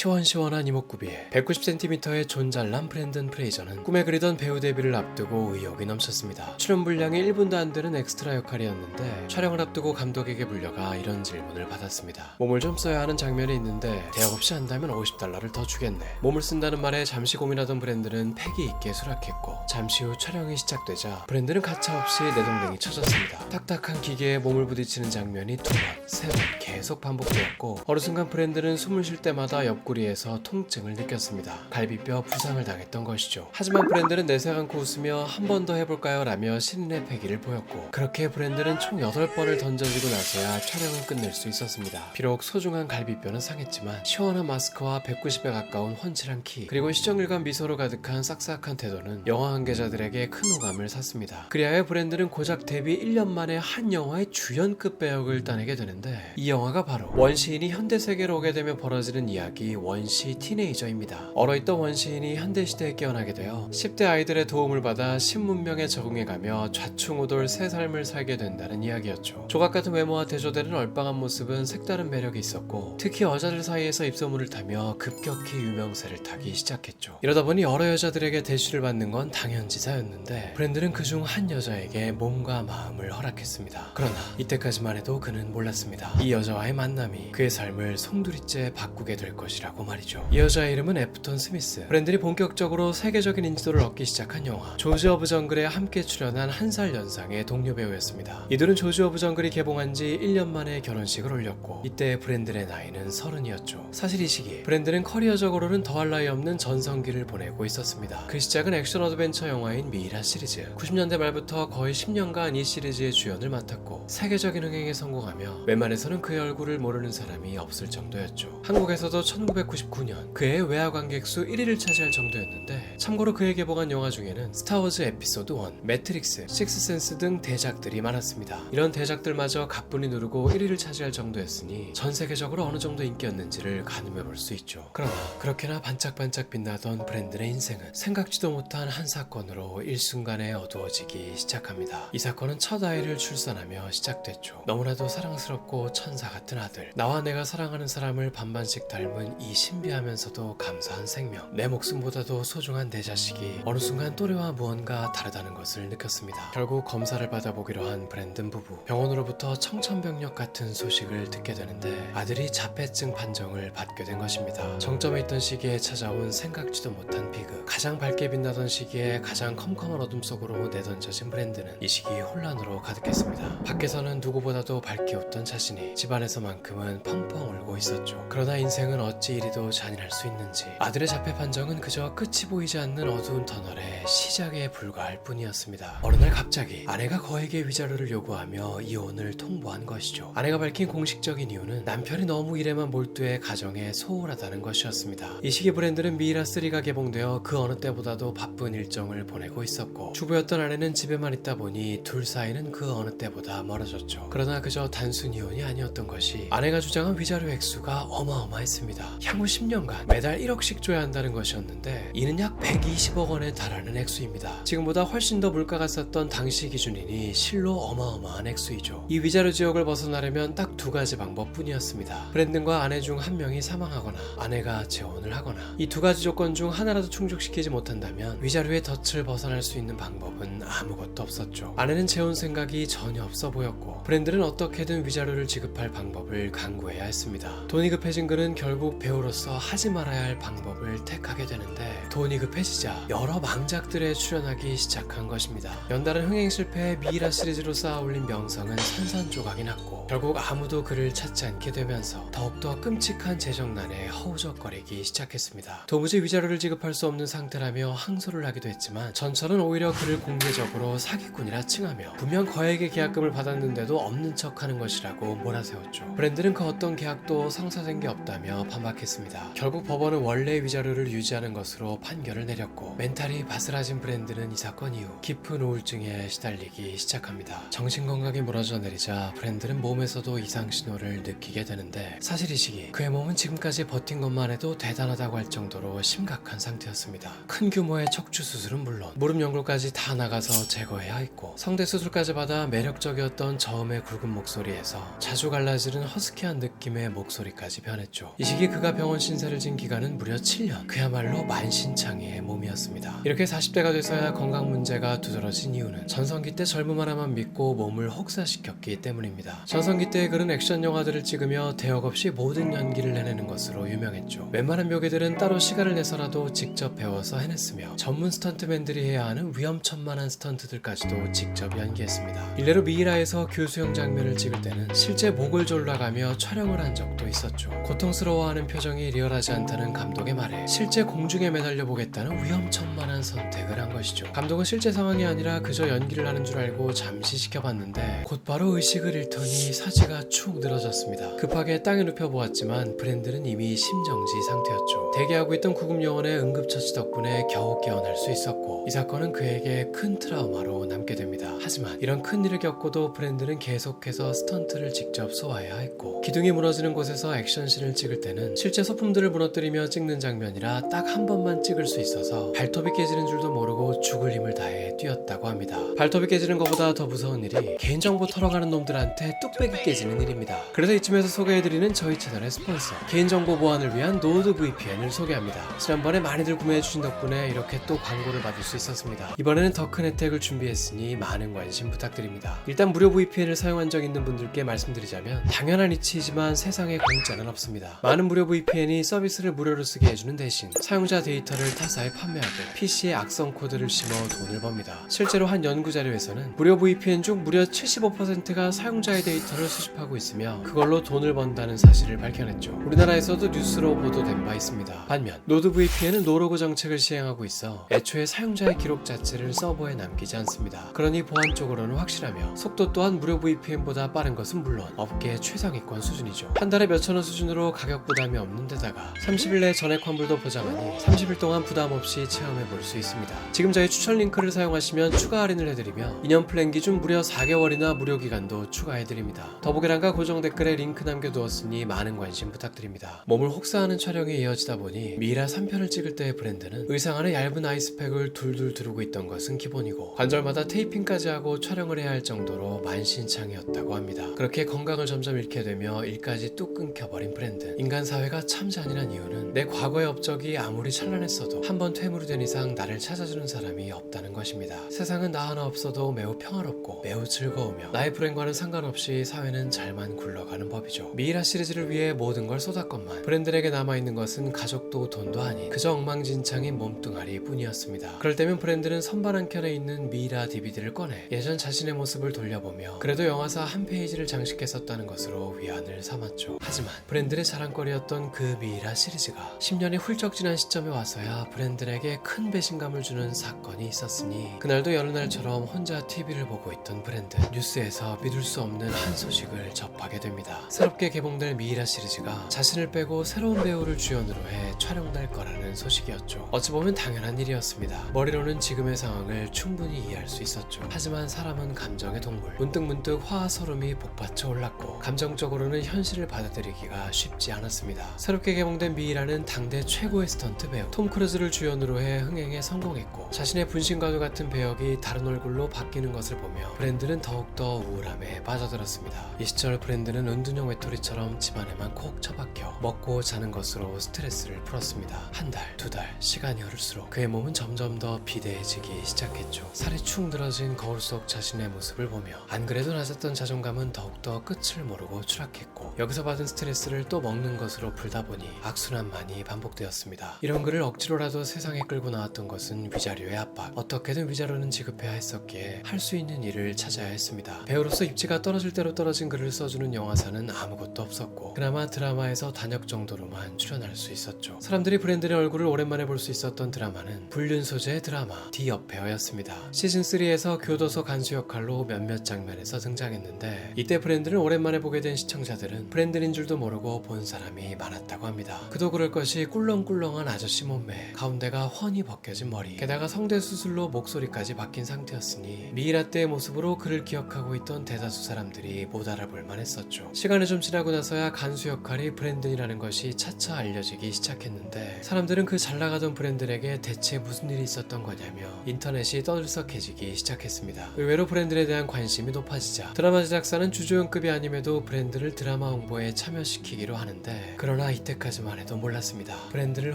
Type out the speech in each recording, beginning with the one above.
시원시원한 이목구비에 190cm의 존잘남 브랜든 프레이저는 꿈에 그리던 배우 데뷔를 앞두고 의욕이 넘쳤습니다. 출연 분량이 1분도 안 되는 엑스트라 역할이었는데 촬영을 앞두고 감독에게 불려가 이런 질문을 받았습니다. 몸을 좀 써야 하는 장면이 있는데 대학 없이 한다면 $50를 더 주겠네. 몸을 쓴다는 말에 잠시 고민하던 브랜든은 패기 있게 수락했고 잠시 후 촬영이 시작되자 브랜든은 가차없이 내동댕이 쳐졌습니다. 딱딱한 기계에 몸을 부딪히는 장면이 2번, 3번 계속 반복되었고 어느 순간 브랜든은 숨을 쉴 때마다 옆구리에서 통증을 느꼈습니다. 갈비뼈 부상을 당했던 것이죠. 하지만 브랜든은 내색 않고 웃으며 한 번 더 해볼까요? 라며 신인의 패기를 보였고 그렇게 브랜든은 총 8번을 던져지고 나서야 촬영을 끝낼 수 있었습니다. 비록 소중한 갈비뼈는 상했지만 시원한 마스크와 190에 가까운 훤칠한 키 그리고 시정일관 미소로 가득한 싹싹한 태도는 영화 관계자들에게 큰 호감을 샀습니다. 그리하여 브랜든은 고작 데뷔 1년 만에 한 영화의 주연급 배역을 따내게 되는데 이 영화가 바로 원시인이 현대세계로 오게 되며 벌어지는 이야기 원시 티네이저입니다. 얼어있던 원시인이 현대시대에 깨어나게 되어 10대 아이들의 도움을 받아 신문명에 적응해가며 좌충우돌 새 삶을 살게 된다는 이야기였죠. 조각같은 외모와 대조되는 얼빵한 모습은 색다른 매력이 있었고 특히 여자들 사이에서 입소문을 타며 급격히 유명세를 타기 시작했죠. 이러다 보니 여러 여자들에게 대시를 받는 건 당연지사였는데 브랜든은 그중 한 여자에게 몸과 마음을 허락했습니다. 그러나 이때까지만 해도 그는 몰랐습니다. 이 여자와의 만남이 그의 삶을 송두리째 바꾸게 될 것이라고 말이죠. 이 여자의 이름은 애프턴 스미스. 브랜든이 본격적으로 세계적인 인지도를 얻기 시작한 영화 조지 오브 정글에 함께 출연한 한 살 연상의 동료 배우였습니다. 이들은 조지 오브 정글이 개봉한 지 1년 만에 결혼식을 올렸고 이때 브랜든의 나이는 30이었죠. 사실 이 시기 브랜든은 커리어적으로는 더할 나위 없는 전성기를 보내고 있었습니다. 그 시작은 액션 어드벤처 영화인 미이라 시리즈. 90년대 말부터 거의 10년간 이 시리즈의 주연을 맡았고 세계적인 흥행에 성공하며 웬만해서는 그의 얼굴을 모르는 사람이 없을 정도였죠. 한국에서도 1999년 그의 외화 관객 수 1위를 차지할 정도였는데 참고로 그의 개봉한 영화 중에는 스타워즈 에피소드 1, 매트릭스, 식스센스 등 대작들이 많았습니다. 이런 대작들마저 가뿐히 누르고 1위를 차지할 정도였으니 전 세계적으로 어느 정도 인기였는지를 가늠해 볼 수 있죠. 그러나 그렇게나 반짝반짝 빛나던 브랜든의 인생은 생각지도 못한 한 사건으로 일순간에 어두워지기 시작합니다. 이 사건은 첫 아이를 출산하며 시작됐죠. 너무나도 사랑스럽고 천사 같은 아들, 나와 내가 사랑하는 사람을 반반씩 닮은 이 신비하면서도 감사한 생명, 내 목숨보다도 소중한 내 자식이 어느 순간 또래와 무언가 다르다는 것을 느꼈습니다. 결국 검사를 받아보기로 한 브랜든 부부, 병원으로부터 청천벽력 같은 소식을 듣게 되는데 아들이 자폐증 판정을 받게 된 것입니다. 정점에 있던 시기에 찾아온 생각지도 못한 비극, 가장 밝게 빛나던 시기에 가장 컴컴한 어둠 속으로 내던져진 브랜든은 이 시기 혼란으로 가득했습니다. 밖에서는 누구보다도 밝게 웃던 자신이 집안에서만큼은 펑펑 울고 있었죠. 그러나 인생은 어찌 이리도 잔인할 수 있는지 아들의 자폐 판정은 그저 끝이 보이지 않는 어두운 터널의 시작에 불과할 뿐이었습니다. 어느 날 갑자기 아내가 거에게 위자료를 요구하며 이혼을 통보한 것이죠. 아내가 밝힌 공식적인 이유는 남편이 너무 일에만 몰두해 가정에 소홀하다는 것이었습니다. 이 시기 브랜든은 미이라3가 개봉되어 그 어느 때보다도 바쁜 일정을 보내고 있었고 주부였던 아내는 집에만 있다 보니 둘 사이는 그 어느 때보다 멀어졌죠. 그러나 그저 단순 이혼이 아니었던 것이 아내가 주장한 위자료 액수가 어마어마했습니다. 향후 10년간 매달 1억씩 줘야 한다는 것이었는데 이는 약 120억 원에 달하는 액수입니다. 지금보다 훨씬 더 물가가 쌌던 당시 기준이니 실로 어마어마한 액수이죠. 이 위자료 지옥을 벗어나려면 딱 두 가지 방법뿐이었습니다. 브랜든과 아내 중 한 명이 사망하거나 아내가 재혼을 하거나 이 두 가지 조건 중 하나라도 충족시키지 못한다면 위자료의 덫을 벗어날 수 있는 방법은 아무것도 없었죠. 아내는 재혼 생각이 전혀 없어 보였고 브랜든은 어떻게든 위자료를 지급할 방법을 강구해야 했습니다. 돈이 급해진 그는 결국 배우로서 하지 말아야 할 방법을 택하게 되는데 돈이 급해지자 여러 망작들에 출연하기 시작한 것입니다. 연달은 흥행 실패에 미이라 시리즈로 쌓아올린 명성은 산산조각이 났고 결국 아무도 그를 찾지 않게 되면서 더욱더 끔찍한 재정난에 허우적거리기 시작했습니다. 도무지 위자료를 지급할 수 없는 상태라며 항소를 하기도 했지만 전철은 오히려 그를 공개적으로 사기꾼이라 칭하며 분명 거액의 계약금을 받았는데도 없는 척하는 것이라고 몰아세웠죠. 브랜든은 그 어떤 계약도 성사된 게 없다며 반박했습니다. 결국 법원은 원래 위자료를 유지하는 것으로 판결을 내렸고 멘탈이 바스라진 브랜든은 이 사건 이후 깊은 우울증에 시달리기 시작합니다. 정신건강이 무너져 내리자 브랜든은 몸에서도 이상 신호를 느끼게 되는데 사실 이 시기 그의 몸은 지금까지 버틴 것만 해도 대단하다고 할 정도로 심각한 상태였습니다. 큰 규모의 척추 수술은 물론 무릎 연골까지 다 나가서 제거해야 했고 성대 수술까지 받아 매력적이었던 저음의 굵은 목소리에서 자주 갈라지는 허스키한 느낌의 목소리까지 변했죠. 이 시기 그가 그가 병원 신세를 진 기간은 무려 7년. 그야말로 만신창이의 몸이었습니다. 이렇게 40대가 돼서야 건강 문제가 두드러진 이유는 전성기 때 젊음 하나만 믿고 몸을 혹사시켰기 때문입니다. 전성기 때의 그는 액션 영화들을 찍으며 대역 없이 모든 연기를 해내는 것으로 유명했죠. 웬만한 묘기들은 따로 시간을 내서라도 직접 배워서 해냈으며 전문 스턴트맨들이 해야 하는 위험천만한 스턴트들까지도 직접 연기했습니다. 일례로 미이라에서 교수형 장면을 찍을 때는 실제 목을 졸라가며 촬영을 한 적도 있었죠. 고통스러워하는 표정이 리얼하지 않다는 감독의 말에 실제 공중에 매달려 보겠다는 위험천만한 선택을 한 것이죠. 감독은 실제 상황이 아니라 그저 연기를 하는 줄 알고 잠시 지켜봤는데 곧바로 의식을 잃더니 사지가 축 늘어졌습니다. 급하게 땅에 눕혀보았지만 브랜든은 이미 심정지 상태였죠. 대기하고 있던 구급요원의 응급처치 덕분에 겨우 깨어날 수 있었고 이 사건은 그에게 큰 트라우마로 남게 됩니다. 하지만 이런 큰일을 겪고도 브랜든은 계속해서 스턴트를 직접 쏘아야 했고 기둥이 무너지는 곳에서 액션씬을 찍을 때는 실제 소품들을 무너뜨리며 찍는 장면이라 딱 한 번만 찍을 수 있어서 발톱이 깨지는 줄도 모르고 죽을 힘을 다해 뛰었다고 합니다. 발톱이 깨지는 것보다 더 무서운 일이 개인정보 털어가는 놈들한테 뚝배기 깨지는 일입니다. 그래서 이쯤에서 소개해드리는 저희 채널의 스폰서 개인정보 보안을 위한 노드VPN을 소개합니다. 지난번에 많이들 구매해주신 덕분에 이렇게 또 광고를 받을 수 있었습니다. 이번에는 더 큰 혜택을 준비했으니 많은 관심 부탁드립니다. 일단 무료 VPN을 사용한 적 있는 분들께 말씀드리자면 당연한 이치이지만 세상에 공짜는 없습니다. 많은 무료 VPN이 서비스를 무료로 쓰게 해주는 대신 사용자 데이터를 타사에 판매하고 PC에 악성 코드를 심어 돈을 법니다. 실제로 한 연구 자료에서는 무료 VPN 중 무려 75%가 사용자의 데이터를 수집하고 있으며 그걸로 돈을 번다는 사실을 밝혀냈죠. 우리나라에서도 뉴스로 보도된 바 있습니다. 반면 노드VPN은 노로그 정책을 시행하고 있어 애초에 사용자의 기록 자체를 서버에 남기지 않습니다. 그러니 보안적으로는 확실하며 속도 또한 무료 VPN보다 빠른 것은 물론 업계 최상위권 수준이죠. 한 달에 몇천원 수준으로 가격 부담이 없는 데다가 30일 내 전액 환불도 보장하니 30일 동안 부담 없이 체험해 볼 수 있습니다. 지금 저희 추천 링크를 사용하시면 추가 할인을 해드리며 2년 플랜 기준 무려 4개월이나 무료 기간도 추가해드립니다. 더보기란과 고정 댓글에 링크 남겨두었으니 많은 관심 부탁드립니다. 몸을 혹사하는 촬영이 이어지다 보니 미이라 3편을 찍을 때의 브랜드는 의상 안에 얇은 아이스팩을 둘둘 두르고 있던 것은 기본이고 관절마다 테이핑까지 하고 촬영을 해야 할 정도로 만신창이었다고 합니다. 그렇게 건강을 점점 잃게 되며 일까지 뚝 끊겨버린 브랜든. 인간 사회가 참 잔인한 이유는 내 과거의 업적이 아무리 찬란했어도 한번 퇴물이 된 이상 나를 찾아주는 사람이 없다는 것입니다. 세상은 나 하나 없어도 매우 평화롭고 매우 즐거우며 나의 불행과는 상관없이 사회는 잘만 굴러가는 법이죠. 미이라 시리즈를 위해 모든 걸 쏟았건만 브랜든에게 남아있는 것은 가족도 돈도 아닌 그저 엉망진창인 몸뚱아리 뿐이었습니다. 그럴 때면 브랜든은 선반 한 켠에 있는 미이라 DVD를 꺼내 예전 자신의 모습을 돌려보며 그래도 영화사 한 페이지를 장식했었다는 것으로 위안을 삼았죠. 하지만 브랜든의 자랑거리였던 그 미이라 시리즈가 10년이 훌쩍 지난 시점에 와서야 브랜든에게 큰 배신감을 주는 사건이 있었으니 그날도 여느 날처럼 혼자 TV를 보고 있던 브랜든. 뉴스에서 믿을 수 없는 한 소식을 접하게 됩니다. 새롭게 개봉될 미이라 시리즈가 자신을 빼고 새로운 배우를 주연으로 해 촬영될 거라는 소식이었죠. 어찌 보면 당연한 일이었습니다. 머리로는 지금의 상황을 충분히 이해할 수 있었죠. 하지만 사람은 감정의 동물. 문득문득 화와 서름이 복받쳐 올랐고 감정적으로는 현실을 받아들이기가 쉽지 않았습니다. 새롭게 개봉된 미이라는 당대 최고의 스턴트 배우 톰 크루즈를 주연으로 해 흥행에 성공했고 자신의 분신과도 같은 배역이 다른 얼굴로 바뀌는 것을 보며 브랜든은 더욱더 우울함에 빠져들었습니다. 이 시절 브랜든은 은둔형 외톨이처럼 집안에만 콕 처박혀 먹고 자는 것으로 스트레스를 풀었습니다. 한 달, 두 달, 시간이 흐를수록 그의 몸은 점점 더 비대해지기 시작했죠. 살이 축 늘어진 거울 속 자신의 모습을 보며 안 그래도 낮았던 자존감은 더욱더 끝을 모르고 추락했고 여기서 받은 스트레스를 또 먹는 것으로 풀다 보니 악순환만이 반복되었습니다. 이런 그를 억지로라도 세상에 끌고 나왔던 것은 위자료의 압박. 어떻게든 위자료는 지급해야 했었기에 할 수 있는 일을 찾아야 했습니다. 배우로서 입지가 떨어질 대로 떨어진 그를 써주는 영화사는 아무것도 없었고 그나마 드라마에서 단역 정도로만 출연할 수 있었죠. 사람들이 브랜든의 얼굴을 오랜만에 볼 수 있었던 드라마는 불륜 소재의 드라마 디 어페어였습니다. 시즌3에서 교도소 간수 역할로 몇몇 장면에서 등장했는데 이때 브랜든을 오랜만에 보게 된 시청자들은 브랜든인 줄도 모르고 본 사람이 많았다고 합니다. 그도 그럴 것이 꿀렁꿀렁한 아저씨 몸매, 가운데가 훤히 벗겨진 머리, 게다가 성대 수술로 목소리까지 바뀐 상태였으니 미이라 때의 모습으로 그를 기억하고 있던 대다수 사람들이 못 알아볼 만했었죠. 시간이 좀 지나고 나서야 간수 역할이 브랜든이라는 것이 차차 알려지기 시작했는데 사람들은 그 잘나가던 브랜든에게 대체 무슨 일이 있었던 거냐며 인터넷이 떠들썩해지기 시작했습니다. 의외로 브랜든에 대한 관심이 높아지자 드라마 제작사는 주조연급이 아님에도 브랜든을 드라마 홍보에 참여시키기로 하는데 그런 그러나 이때까지만 해도 몰랐습니다. 브랜드를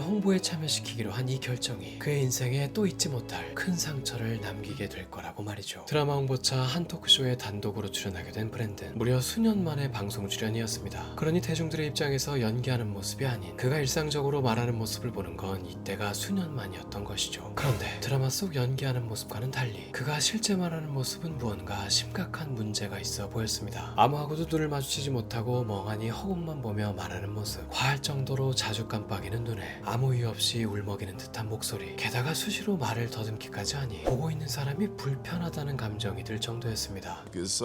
홍보에 참여시키기로 한 이 결정이 그의 인생에 또 잊지 못할 큰 상처를 남기게 될 거라고 말이죠. 드라마 홍보차 한 토크쇼에 단독으로 출연하게 된 브랜든. 무려 수년 만에 방송 출연이었습니다. 그러니 대중들의 입장에서 연기하는 모습이 아닌 그가 일상적으로 말하는 모습을 보는 건 이때가 수년 만이었던 것이죠. 그런데 드라마 속 연기하는 모습과는 달리 그가 실제 말하는 모습은 무언가 심각한 문제가 있어 보였습니다. 아무하고도 눈을 마주치지 못하고 멍하니 허공만 보며 말하는 모습, 과할 정도로 자주 깜빡이는 눈에 아무 이유 없이 울먹이는 듯한 목소리, 게다가 수시로 말을 더듬기까지 하니 보고 있는 사람이 불편하다는 감정이 들 정도였습니다. Because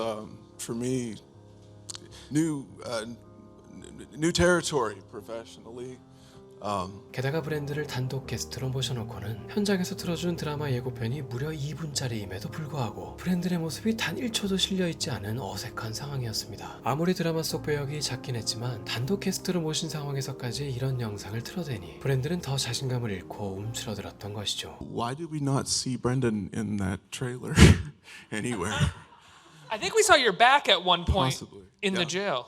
for me, new territory professionally. 게다가 브랜드를 단독 게스트로 모셔놓고는 현장에서 틀어준 드라마 예고편이 무려 2분짜리임에도 불구하고 브랜든의 모습이 단 1초도 실려있지 않은 어색한 상황이었습니다. 아무리 드라마 속 배역이 작긴 했지만 단독 게스트로 모신 상황에서까지 이런 영상을 틀어대니 브랜든은 더 자신감을 잃고 움츠러들었던 것이죠. Why did we not see Brendan in that trailer anywhere? I think we saw your back at one point Possibly. in the Yeah. jail.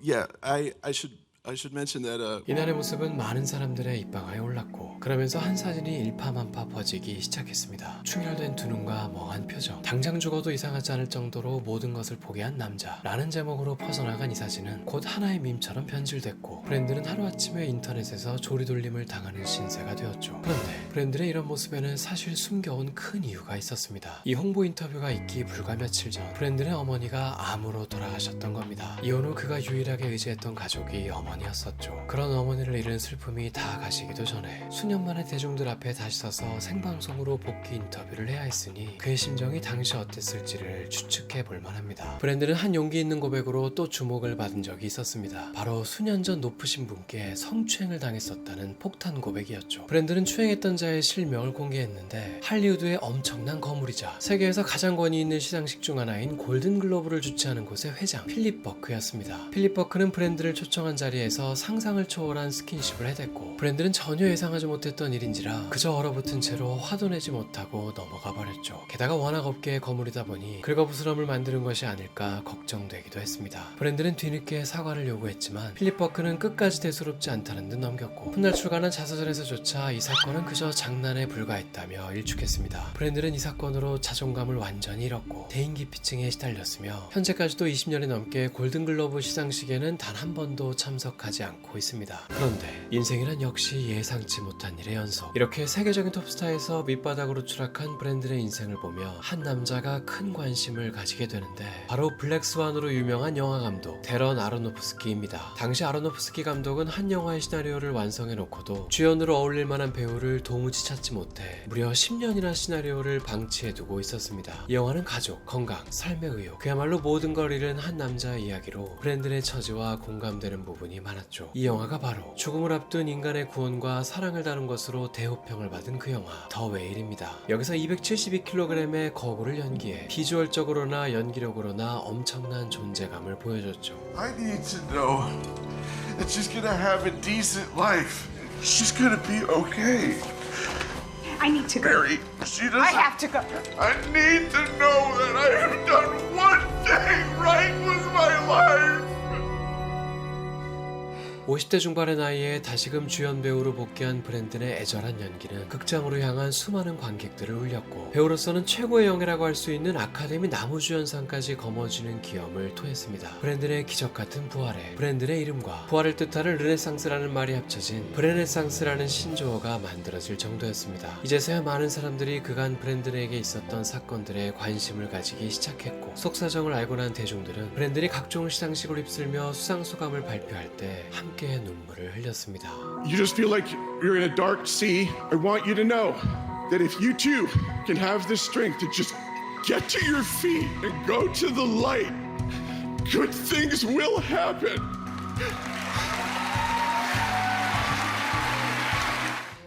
Yeah, I should mention that. 이날의 모습은 많은 사람들의 입방아에 올랐고 그러면서 한 사진이 일파만파 퍼지기 시작했습니다. 충혈된 두 눈과 멍한 표정, 당장 죽어도 이상하지 않을 정도로 모든 것을 포기한 남자 라는 제목으로 퍼져나간 이 사진은 곧 하나의 밈처럼 변질됐고 브랜든은 하루아침에 인터넷에서 조리돌림을 당하는 신세가 되었죠. 그런데 브랜든의 이런 모습에는 사실 숨겨온 큰 이유가 있었습니다. 이 홍보 인터뷰가 있기 불과 며칠 전 브랜든의 어머니가 암으로 돌아가셨던 겁니다. 이혼 후 그가 유일하게 의지했던 가족이 어머니였었죠. 그런 어머니를 잃은 슬픔이 다 가시기도 전에 수년 만에 대중들 앞에 다시 서서 생방송으로 복귀 인터뷰를 해야 했으니 그의 심정이 당시 어땠을지를 추측해 볼 만합니다. 브랜든은 한 용기 있는 고백으로 또 주목을 받은 적이 있었습니다. 바로 수년 전 높으신 분께 성추행을 당했었다는 폭탄 고백이었죠. 브랜든은 추행했던 자의 실명을 공개했는데 할리우드의 엄청난 거물이자 세계에서 가장 권위 있는 시상식 중 하나인 골든글로브를 주최하는 곳의 회장 필립 버크였습니다. 필립 버크는 브랜든을 초청한 자리에서 상상을 초월한 스킨십을 해댔고 브랜든은 전혀 예상하지 못했던 일인지라 그저 얼어붙은 채로 화도 내지 못하고 넘어가 버렸죠. 게다가 워낙 업계의 거물이다 보니 긁어부스럼을 만드는 것이 아닐까 걱정되기도 했습니다. 브랜든은 뒤늦게 사과를 요구했지만 필립 버크는 끝까지 대수롭지 않다는 듯 넘겼고 훗날 출간한 자서전에서조차 이 사건은 그저 장난에 불과했다며 일축했습니다. 브랜든은 이 사건으로 자존감을 완전히 잃었고 대인기피증에 시달렸으며 현재까지도 20년이 넘게 골든글로브 시상식에는 단 한 번도 참석하지 않고 있습니다. 그런데 인생이란 역시 예상치 못한 일의 연속. 이렇게 세계적인 톱스타에서 밑바닥으로 추락한 브랜든의 인생을 보며 한 남자가 큰 관심을 가지게 되는데 바로 블랙스완으로 유명한 영화 감독 데런 아로노프스키입니다. 당시 아로노프스키 감독은 한 영화의 시나리오를 완성해 놓고도 주연으로 어울릴 만한 배우를 도무지 찾지 못해 무려 10년이나 시나리오를 방치해 두고 있었습니다. 이 영화는 가족, 건강, 삶의 의욕, 그야말로 모든 걸 잃은 한 남자의 이야기로 브랜든의 처지와 공감되는 부분이 많았죠. 이 영화가 바로 죽음을 앞둔 인간의 구원과 사랑을 다룬 것으로 대호평을 받은 그 영화 더 웨일입니다. 여기서 272kg의 거구를 연기해 비주얼적으로나 연기력으로나 엄청난 존재감을 보여줬죠. I need to know that she's gonna have a decent life. She's gonna be okay. I need to go. Mary, she doesn't. I have to go. I need to know that I have done one thing right with my life. 50대 중반의 나이에 다시금 주연 배우로 복귀한 브랜든의 애절한 연기는 극장으로 향한 수많은 관객들을 울렸고 배우로서는 최고의 영예라고 할 수 있는 아카데미 나무주연상까지 거머쥐는 기염을 토했습니다. 브랜든의 기적같은 부활에 브랜든의 이름과 부활을 뜻하는 르네상스라는 말이 합쳐진 브레네상스라는 신조어가 만들어질 정도였습니다. 이제서야 많은 사람들이 그간 브랜든에게 있었던 사건들에 관심을 가지기 시작했고 속사정을 알고 난 대중들은 브랜든이 각종 시상식을 휩쓸며 수상소감을 발표할 때 함께 눈물을 흘렸습니다. You just feel like you're in a dark sea. I want you to know that if you too can have the strength to just get to your feet and go to the light, good things will happen.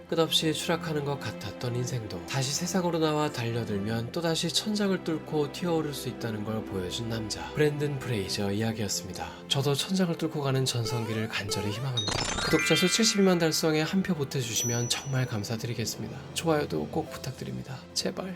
끝없이 추락하는 것 같았던 인생도 다시 세상으로 나와 달려들면 또다시 천장을 뚫고 튀어오를 수 있다는 걸 보여준 남자 브랜든 프레이저 이야기였습니다. 저도 천장을 뚫고 가는 전성기를 간절히 희망합니다. 구독자 수 72만 달성에 한 표 보태주시면 정말 감사드리겠습니다. 좋아요도 꼭 부탁드립니다. 제발.